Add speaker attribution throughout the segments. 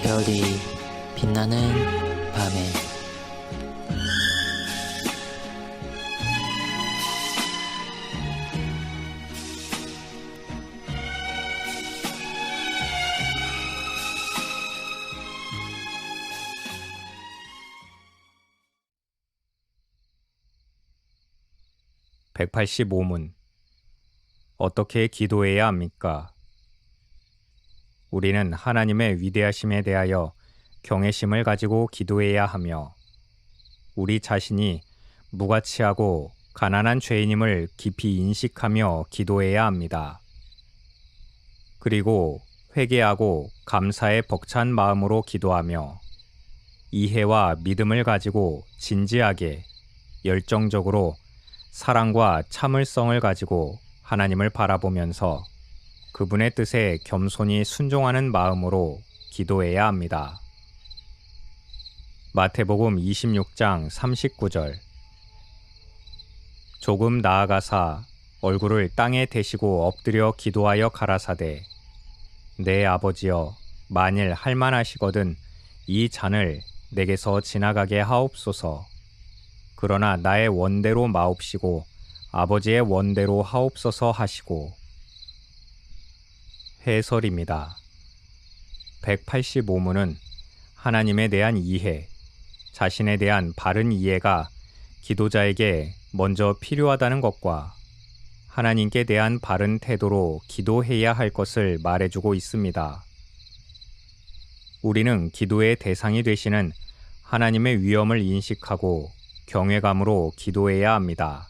Speaker 1: 별이 빛나는 밤에
Speaker 2: (185문) 어떻게 기도해야 합니까? 우리는 하나님의 위대하심에 대하여 경외심을 가지고 기도해야 하며 우리 자신이 무가치하고 가난한 죄인임을 깊이 인식하며 기도해야 합니다. 그리고 회개하고 감사에 벅찬 마음으로 기도하며 이해와 믿음을 가지고 진지하게 열정적으로 사랑과 참을성을 가지고 하나님을 바라보면서 그분의 뜻에 겸손히 순종하는 마음으로 기도해야 합니다. 마태복음 26장 39절. 조금 나아가사 얼굴을 땅에 대시고 엎드려 기도하여 가라사대 내 아버지여 만일 할만하시거든 이 잔을 내게서 지나가게 하옵소서. 그러나 나의 원대로 마옵시고 아버지의 원대로 하옵소서 하시고. 해설입니다. 185문은 하나님에 대한 이해, 자신에 대한 바른 이해가 기도자에게 먼저 필요하다는 것과 하나님께 대한 바른 태도로 기도해야 할 것을 말해주고 있습니다. 우리는 기도의 대상이 되시는 하나님의 위엄을 인식하고 경외감으로 기도해야 합니다.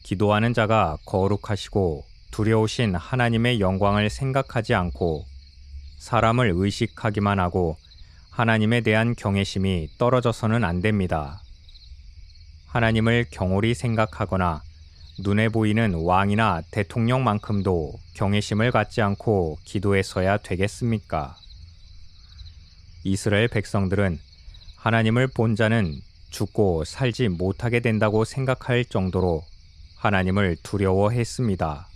Speaker 2: 기도하는 자가 거룩하시고 두려우신 하나님의 영광을 생각하지 않고 사람을 의식하기만 하고 하나님에 대한 경외심이 떨어져서는 안 됩니다. 하나님을 경홀히 생각하거나 눈에 보이는 왕이나 대통령만큼도 경외심을 갖지 않고 기도해서야 되겠습니까? 이스라엘 백성들은 하나님을 본 자는 죽고 살지 못하게 된다고 생각할 정도로 하나님을 두려워했습니다.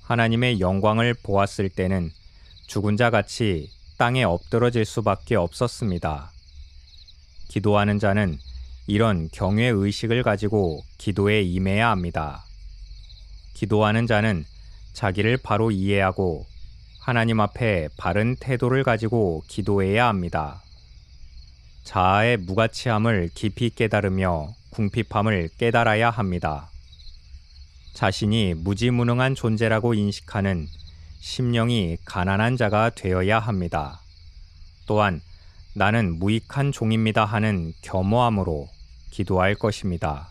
Speaker 2: 하나님의 영광을 보았을 때는 죽은 자 같이 땅에 엎드러질 수밖에 없었습니다. 기도하는 자는 이런 경외 의식을 가지고 기도에 임해야 합니다. 기도하는 자는 자기를 바로 이해하고 하나님 앞에 바른 태도를 가지고 기도해야 합니다. 자아의 무가치함을 깊이 깨달으며 궁핍함을 깨달아야 합니다. 자신이 무지무능한 존재라고 인식하는 심령이 가난한 자가 되어야 합니다. 또한 나는 무익한 종입니다 하는 겸허함으로 기도할 것입니다.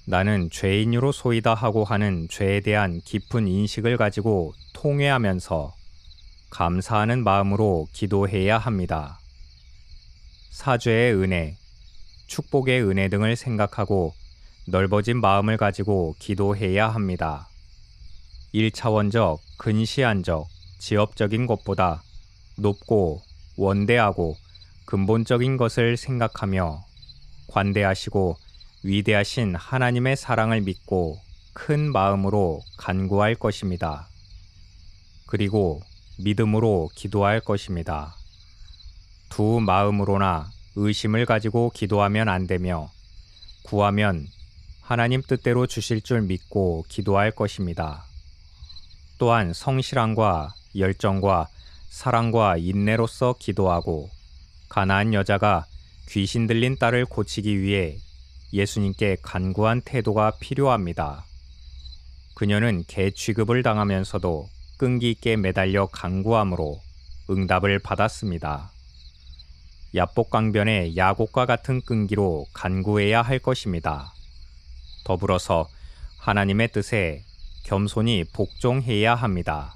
Speaker 2: 나는 죄인으로 소이다 하고 하는 죄에 대한 깊은 인식을 가지고 통회하면서 감사하는 마음으로 기도해야 합니다. 사죄의 은혜, 축복의 은혜 등을 생각하고 넓어진 마음을 가지고 기도해야 합니다. 1차원적, 근시안적, 지엽적인 것보다 높고 원대하고 근본적인 것을 생각하며 관대하시고 위대하신 하나님의 사랑을 믿고 큰 마음으로 간구할 것입니다. 그리고 믿음으로 기도할 것입니다. 두 마음으로나 의심을 가지고 기도하면 안 되며 구하면 하나님 뜻대로 주실 줄 믿고 기도할 것입니다. 또한 성실함과 열정과 사랑과 인내로서 기도하고 가나안 여자가 귀신 들린 딸을 고치기 위해 예수님께 간구한 태도가 필요합니다. 그녀는 개 취급을 당하면서도 끈기 있게 매달려 간구함으로 응답을 받았습니다. 야복강변의 야곱과 같은 끈기로 간구해야 할 것입니다. 더불어서 하나님의 뜻에 겸손히 복종해야 합니다.